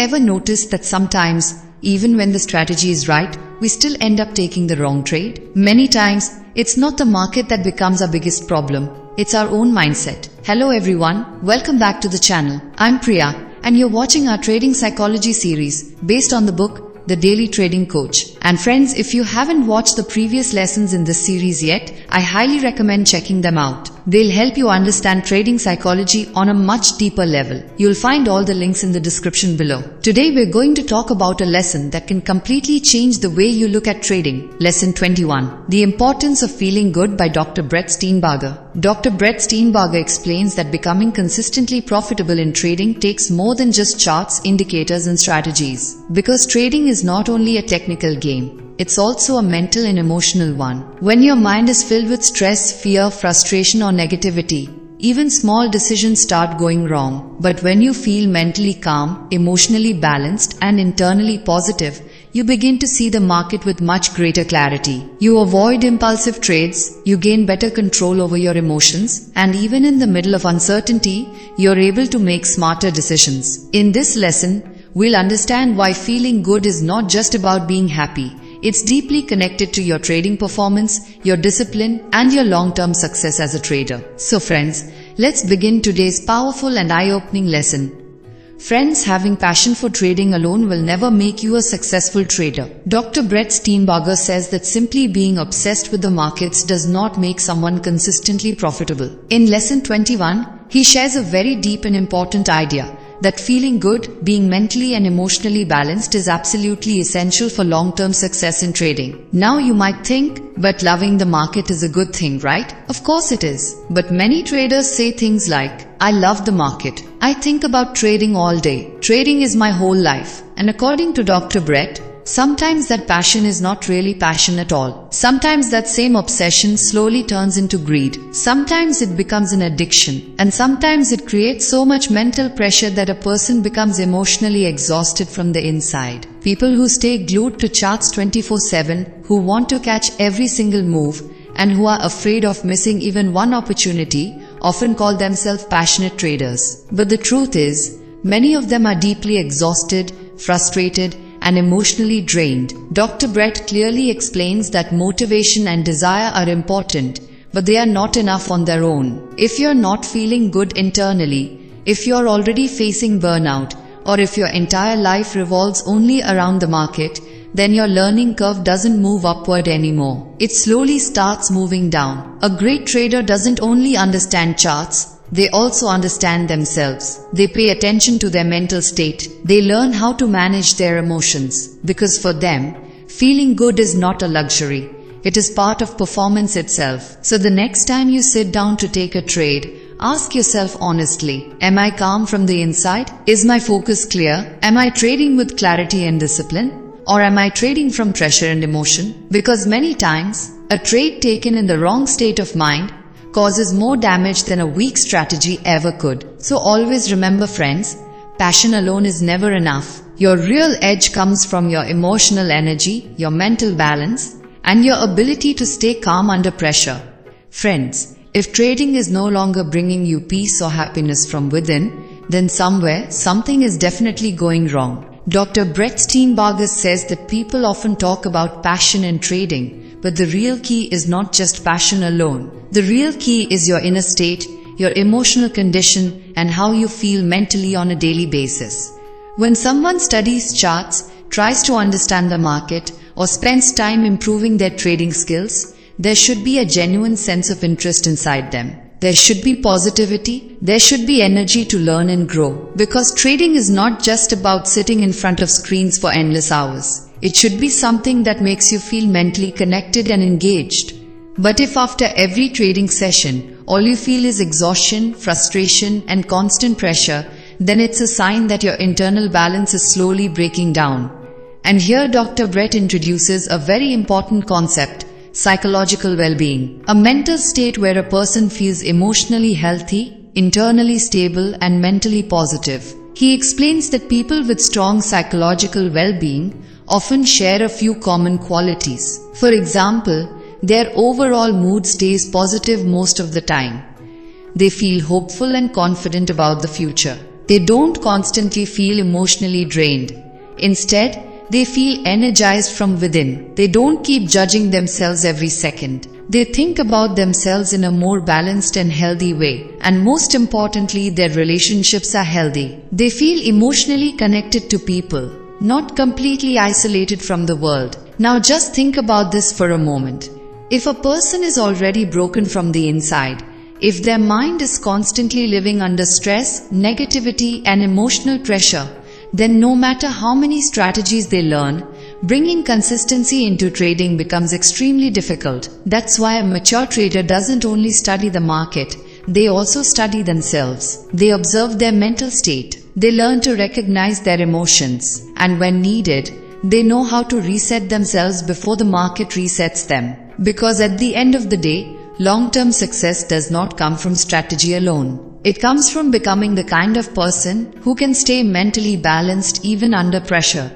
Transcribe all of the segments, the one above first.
ever noticed that sometimes, even when the strategy is right, we still end up taking the wrong trade? Many times, it's not the market that becomes our biggest problem, it's our own mindset. Hello everyone, welcome back to the channel. I'm Priya, and you're watching our trading psychology series based on the book The Daily Trading Coach. And friends, if you haven't watched the previous lessons in this series yet, I highly recommend checking them out. They'll help you understand trading psychology on a much deeper level. You'll find all the links in the description below. Today we're going to talk about a lesson that can completely change the way you look at trading. Lesson 21. The Importance of Feeling Good by Dr. Brett Steenbarger. Dr. Brett Steenbarger explains that becoming consistently profitable in trading takes more than just charts, indicators and strategies. Because trading is not only a technical game, it's also a mental and emotional one. When your mind is filled with stress, fear, frustration or negativity, even small decisions start going wrong. But when you feel mentally calm, emotionally balanced and internally positive, you begin to see the market with much greater clarity. You avoid impulsive trades, you gain better control over your emotions, and even in the middle of uncertainty, you're able to make smarter decisions. In this lesson, we'll understand why feeling good is not just about being happy. It's deeply connected to your trading performance, your discipline, and your long-term success as a trader. So friends, let's begin today's powerful and eye-opening lesson. Friends, having passion for trading alone will never make you a successful trader. Dr. Brett Steenbarger says that simply being obsessed with the markets does not make someone consistently profitable. In Lesson 21, he shares a very deep and important idea that feeling good, being mentally and emotionally balanced is absolutely essential for long-term success in trading. Now you might think, but loving the market is a good thing, right? Of course it is. But many traders say things like, I love the market. I think about trading all day. Trading is my whole life. And according to Dr. Brett, sometimes that passion is not really passion at all. Sometimes that same obsession slowly turns into greed. Sometimes it becomes an addiction. And sometimes it creates so much mental pressure that a person becomes emotionally exhausted from the inside. People who stay glued to charts 24/7, who want to catch every single move, and who are afraid of missing even one opportunity, often call themselves passionate traders. But the truth is, many of them are deeply exhausted, frustrated, and emotionally drained. Dr. Brett clearly explains that motivation and desire are important, but they are not enough on their own. If you're not feeling good internally, if you're already facing burnout, or if your entire life revolves only around the market, then your learning curve doesn't move upward anymore. It slowly starts moving down. A great trader doesn't only understand charts, they also understand themselves. They pay attention to their mental state. They learn how to manage their emotions. Because for them, feeling good is not a luxury. It is part of performance itself. So the next time you sit down to take a trade, ask yourself honestly, am I calm from the inside? Is my focus clear? Am I trading with clarity and discipline? Or am I trading from pressure and emotion? Because many times, a trade taken in the wrong state of mind causes more damage than a weak strategy ever could. So always remember friends, passion alone is never enough. Your real edge comes from your emotional energy, your mental balance, and your ability to stay calm under pressure. Friends, if trading is no longer bringing you peace or happiness from within, then somewhere, something is definitely going wrong. Dr. Brett Steenbarger says that people often talk about passion in trading, but the real key is not just passion alone. The real key is your inner state, your emotional condition, and how you feel mentally on a daily basis. When someone studies charts, tries to understand the market, or spends time improving their trading skills, there should be a genuine sense of interest inside them. There should be positivity, there should be energy to learn and grow. Because trading is not just about sitting in front of screens for endless hours. It should be something that makes you feel mentally connected and engaged. But if after every trading session, all you feel is exhaustion, frustration, and constant pressure, then it's a sign that your internal balance is slowly breaking down. And here Dr. Brett introduces a very important concept: psychological well-being. A mental state where a person feels emotionally healthy, internally stable, and mentally positive. He explains that people with strong psychological well-being often share a few common qualities. For example, their overall mood stays positive most of the time. They feel hopeful and confident about the future. They don't constantly feel emotionally drained. Instead, they feel energized from within. They don't keep judging themselves every second. They think about themselves in a more balanced and healthy way. And most importantly, their relationships are healthy. They feel emotionally connected to people, not completely isolated from the world. Now just think about this for a moment. If a person is already broken from the inside, if their mind is constantly living under stress, negativity, and emotional pressure, then no matter how many strategies they learn, bringing consistency into trading becomes extremely difficult. That's why a mature trader doesn't only study the market, they also study themselves. They observe their mental state. They learn to recognize their emotions. And when needed, they know how to reset themselves before the market resets them. Because at the end of the day, long-term success does not come from strategy alone. It comes from becoming the kind of person who can stay mentally balanced even under pressure.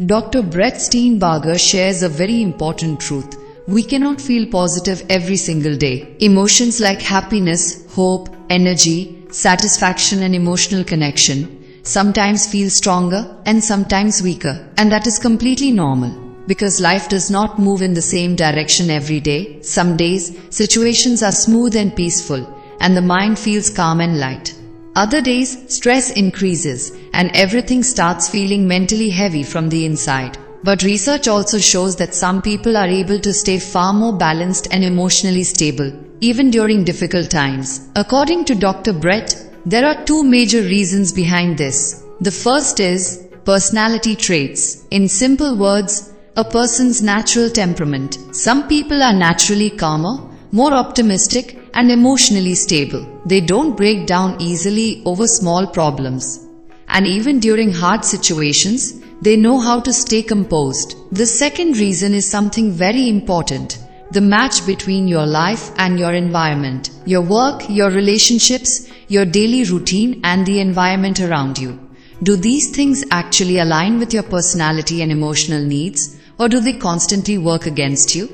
Dr. Brett Steenbarger shares a very important truth. We cannot feel positive every single day. Emotions like happiness, hope, energy, satisfaction and emotional connection sometimes feel stronger and sometimes weaker. And that is completely normal. Because life does not move in the same direction every day. Some days, situations are smooth and peaceful, and the mind feels calm and light. Other days, stress increases, and everything starts feeling mentally heavy from the inside. But research also shows that some people are able to stay far more balanced and emotionally stable, even during difficult times. According to Dr. Brett, there are two major reasons behind this. The first is personality traits. In simple words, a person's natural temperament. Some people are naturally calmer, more optimistic, and emotionally stable. They don't break down easily over small problems. And even during hard situations, they know how to stay composed. The second reason is something very important. The match between your life and your environment. Your work, your relationships, your daily routine, and the environment around you. Do these things actually align with your personality and emotional needs? Or do they constantly work against you?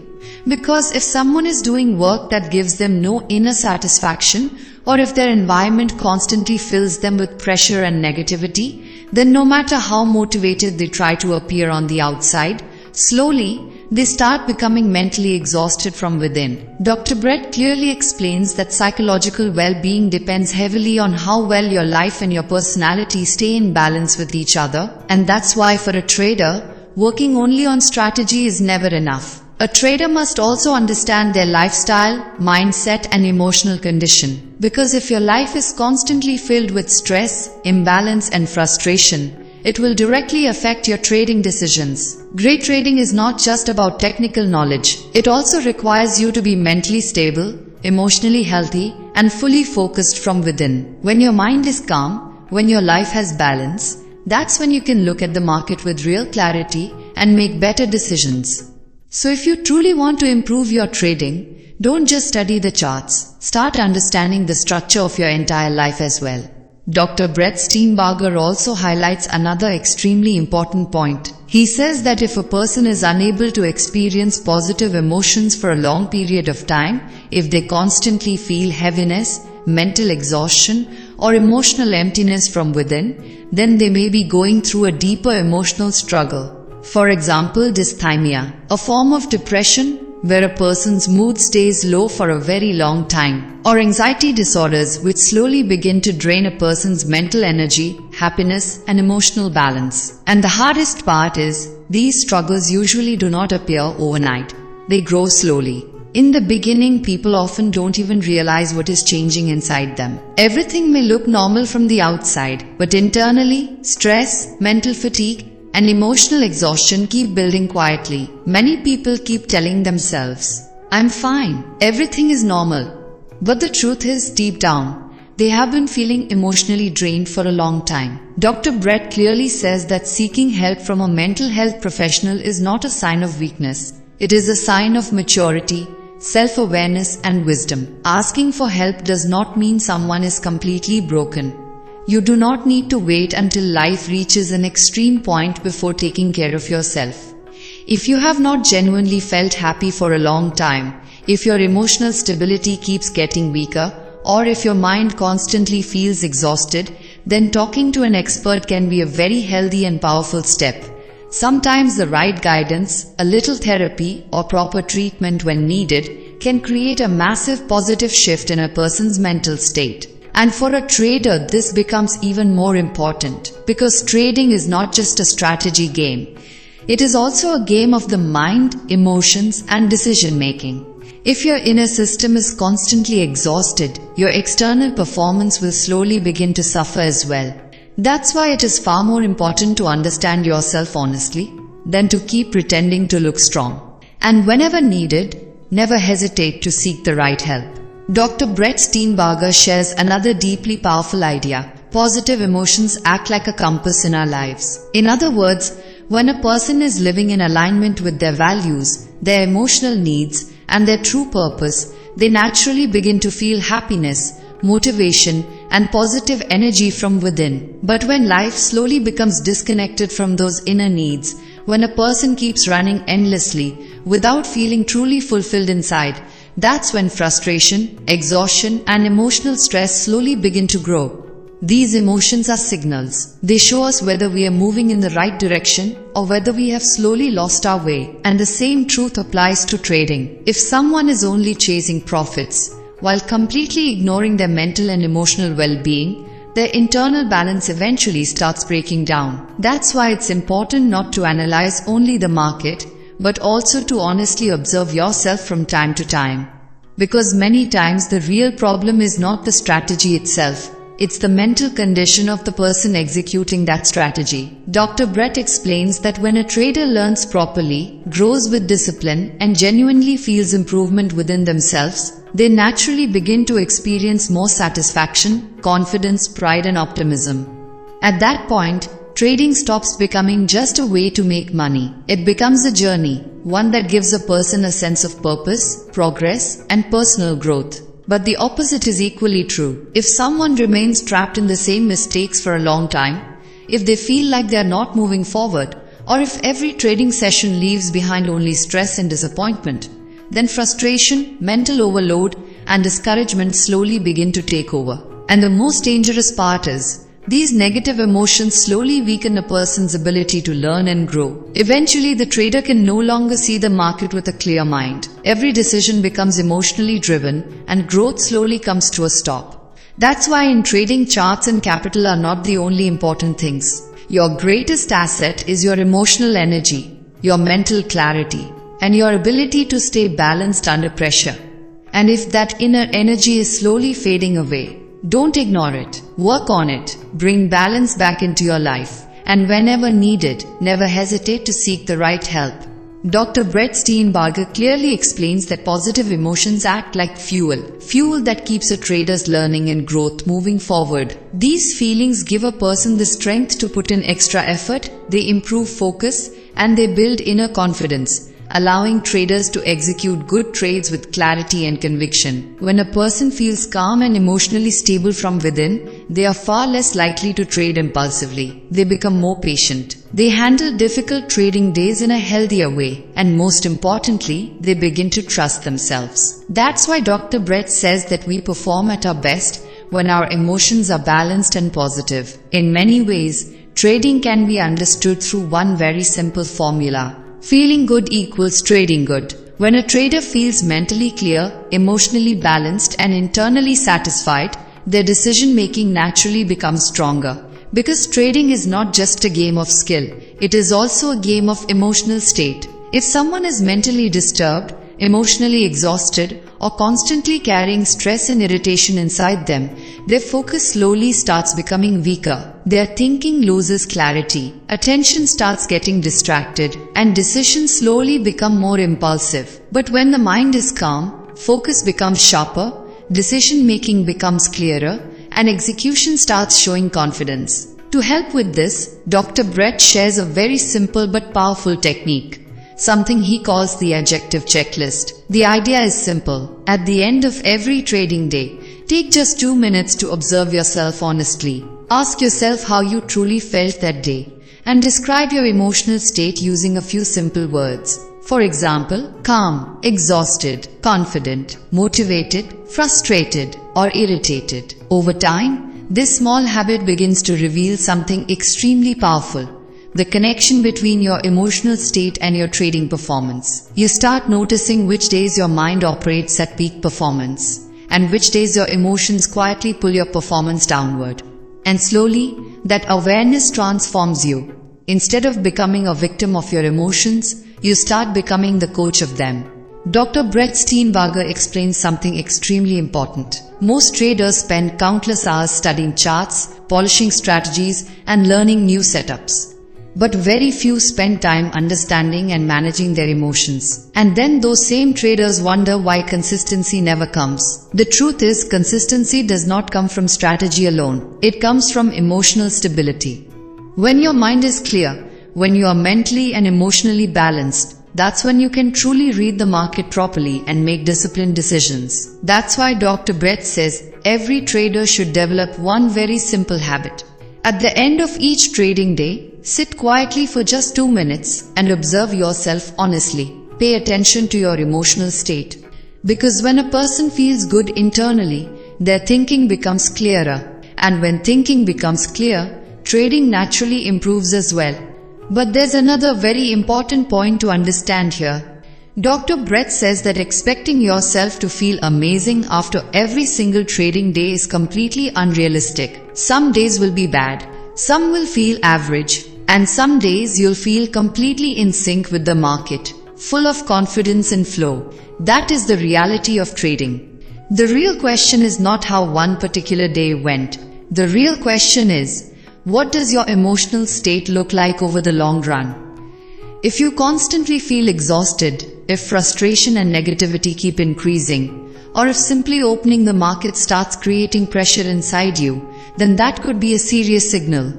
Because if someone is doing work that gives them no inner satisfaction, or if their environment constantly fills them with pressure and negativity, then no matter how motivated they try to appear on the outside, slowly they start becoming mentally exhausted from within. Dr. Brett clearly explains that psychological well-being depends heavily on how well your life and your personality stay in balance with each other, and that's why for a trader, working only on strategy is never enough. A trader must also understand their lifestyle, mindset, and emotional condition. Because if your life is constantly filled with stress, imbalance, and frustration, it will directly affect your trading decisions. Great trading is not just about technical knowledge. It also requires you to be mentally stable, emotionally healthy, and fully focused from within. When your mind is calm, when your life has balance, that's when you can look at the market with real clarity and make better decisions. So if you truly want to improve your trading, don't just study the charts. Start understanding the structure of your entire life as well. Dr. Brett Steenbarger also highlights another extremely important point. He says that if a person is unable to experience positive emotions for a long period of time, if they constantly feel heaviness, mental exhaustion, or emotional emptiness from within, then they may be going through a deeper emotional struggle. For example, dysthymia, a form of depression where a person's mood stays low for a very long time, or anxiety disorders which slowly begin to drain a person's mental energy, happiness, and emotional balance. And the hardest part is, these struggles usually do not appear overnight. They grow slowly. In the beginning, people often don't even realize what is changing inside them. Everything may look normal from the outside, but internally, stress, mental fatigue, and emotional exhaustion keep building quietly. Many people keep telling themselves, "I'm fine, everything is normal." But the truth is, deep down, they have been feeling emotionally drained for a long time. Dr. Brett clearly says that seeking help from a mental health professional is not a sign of weakness. It is a sign of maturity, self-awareness, and wisdom. Asking for help does not mean someone is completely broken. You do not need to wait until life reaches an extreme point before taking care of yourself. If you have not genuinely felt happy for a long time, if your emotional stability keeps getting weaker, or if your mind constantly feels exhausted, then talking to an expert can be a very healthy and powerful step. Sometimes the right guidance, a little therapy, or proper treatment when needed can create a massive positive shift in a person's mental state. And for a trader, this becomes even more important because trading is not just a strategy game. It is also a game of the mind, emotions, and decision making. If your inner system is constantly exhausted, your external performance will slowly begin to suffer as well. That's why it is far more important to understand yourself honestly than to keep pretending to look strong. And whenever needed, never hesitate to seek the right help. Dr. Brett Steenbarger shares another deeply powerful idea. Positive emotions act like a compass in our lives. In other words, when a person is living in alignment with their values, their emotional needs, and their true purpose, they naturally begin to feel happiness, motivation, and positive energy from within. But when life slowly becomes disconnected from those inner needs, when a person keeps running endlessly without feeling truly fulfilled inside, that's when frustration, exhaustion, and emotional stress slowly begin to grow. These emotions are signals. They show us whether we are moving in the right direction or whether we have slowly lost our way. And the same truth applies to trading. If someone is only chasing profits while completely ignoring their mental and emotional well-being, their internal balance eventually starts breaking down. That's why it's important not to analyze only the market, but also to honestly observe yourself from time to time. Because many times the real problem is not the strategy itself, it's the mental condition of the person executing that strategy. Dr. Brett explains that when a trader learns properly, grows with discipline, and genuinely feels improvement within themselves, they naturally begin to experience more satisfaction, confidence, pride, and optimism. At that point, trading stops becoming just a way to make money. It becomes a journey, one that gives a person a sense of purpose, progress, and personal growth. But the opposite is equally true. If someone remains trapped in the same mistakes for a long time, if they feel like they are not moving forward, or if every trading session leaves behind only stress and disappointment, then frustration, mental overload, and discouragement slowly begin to take over. And the most dangerous part is, these negative emotions slowly weaken a person's ability to learn and grow. Eventually, the trader can no longer see the market with a clear mind. Every decision becomes emotionally driven, and growth slowly comes to a stop. That's why in trading, charts and capital are not the only important things. Your greatest asset is your emotional energy, your mental clarity, and your ability to stay balanced under pressure. And if that inner energy is slowly fading away, don't ignore it. Work on it. Bring balance back into your life. And whenever needed, never hesitate to seek the right help. Dr. Brett Steenbarger clearly explains that positive emotions act like fuel that keeps a trader's learning and growth moving forward. These feelings give a person the strength to put in extra effort, they improve focus, and they build inner confidence, allowing traders to execute good trades with clarity and conviction. When a person feels calm and emotionally stable from within, they are far less likely to trade impulsively. They become more patient. They handle difficult trading days in a healthier way. And most importantly, they begin to trust themselves. That's why Dr. Brett says that we perform at our best when our emotions are balanced and positive. In many ways, trading can be understood through one very simple formula. Feeling good equals trading good. When a trader feels mentally clear, emotionally balanced, and internally satisfied, their decision-making naturally becomes stronger. Because trading is not just a game of skill, it is also a game of emotional state. If someone is mentally disturbed, emotionally exhausted, or constantly carrying stress and irritation inside them, their focus slowly starts becoming weaker. Their thinking loses clarity, attention starts getting distracted, and decisions slowly become more impulsive. But when the mind is calm, focus becomes sharper, decision-making becomes clearer, and execution starts showing confidence. To help with this, Dr. Brett shares a very simple but powerful technique. Something he calls the adjective checklist. The idea is simple. At the end of every trading day, take just 2 minutes to observe yourself honestly. Ask yourself how you truly felt that day, and describe your emotional state using a few simple words. For example, calm, exhausted, confident, motivated, frustrated, or irritated. Over time, This small habit begins to reveal something extremely powerful: the connection between your emotional state and your trading performance. You start noticing which days your mind operates at peak performance, and which days your emotions quietly pull your performance downward. And slowly, that awareness transforms you. Instead of becoming a victim of your emotions, you start becoming the coach of them. Dr. Steenbarger explains something extremely important. Most traders spend countless hours studying charts, polishing strategies, and learning new setups. But very few spend time understanding and managing their emotions. And then those same traders wonder why consistency never comes. The truth is, consistency does not come from strategy alone. It comes from emotional stability. When your mind is clear, when you are mentally and emotionally balanced, that's when you can truly read the market properly and make disciplined decisions. That's why Dr. Brett says every trader should develop one very simple habit. At the end of each trading day, sit quietly for just 2 minutes and observe yourself honestly. Pay attention to your emotional state. Because when a person feels good internally, their thinking becomes clearer. And when thinking becomes clear, trading naturally improves as well. But there's another very important point to understand here. Dr. Brett says that expecting yourself to feel amazing after every single trading day is completely unrealistic. Some days will be bad, some will feel average, and some days you'll feel completely in sync with the market, full of confidence and flow. That is the reality of trading. The real question is not how one particular day went. The real question is, what does your emotional state look like over the long run? If you constantly feel exhausted, if frustration and negativity keep increasing, or if simply opening the market starts creating pressure inside you, then that could be a serious signal.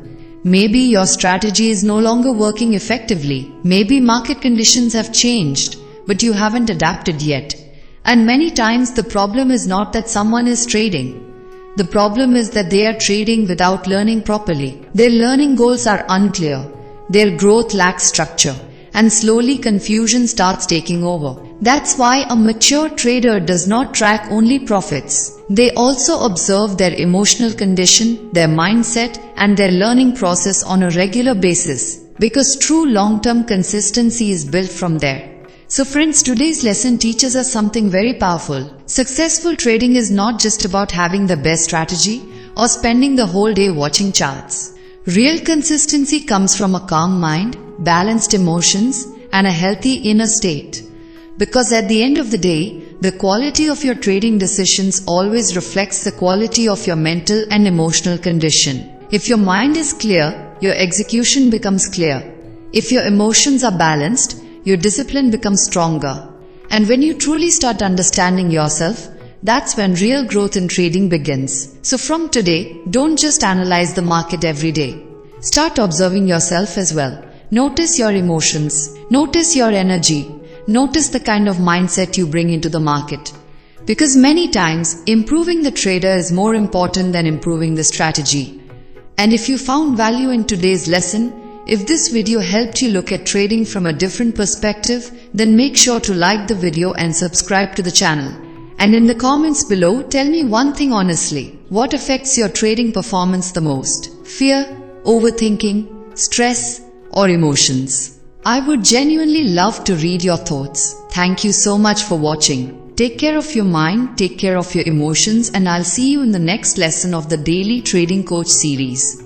Maybe your strategy is no longer working effectively. Maybe market conditions have changed, but you haven't adapted yet. And many times the problem is not that someone is trading. The problem is that they are trading without learning properly. Their learning goals are unclear. Their growth lacks structure. And slowly confusion starts taking over. That's why a mature trader does not track only profits. They also observe their emotional condition, their mindset, and their learning process on a regular basis. Because true long-term consistency is built from there. So friends, today's lesson teaches us something very powerful. Successful trading is not just about having the best strategy or spending the whole day watching charts. Real consistency comes from a calm mind, balanced emotions, and a healthy inner state. Because at the end of the day, the quality of your trading decisions always reflects the quality of your mental and emotional condition. If your mind is clear, your execution becomes clear. If your emotions are balanced, your discipline becomes stronger. And when you truly start understanding yourself, that's when real growth in trading begins. So from today, don't just analyze the market every day. Start observing yourself as well. Notice your emotions. Notice your energy. Notice the kind of mindset you bring into the market. Because many times, improving the trader is more important than improving the strategy. And if you found value in today's lesson, if this video helped you look at trading from a different perspective, then make sure to like the video and subscribe to the channel. And in the comments below, tell me one thing honestly. What affects your trading performance the most? Fear, overthinking, stress, or emotions? I would genuinely love to read your thoughts. Thank you so much for watching. Take care of your mind, take care of your emotions, and I'll see you in the next lesson of the Daily Trading Coach series.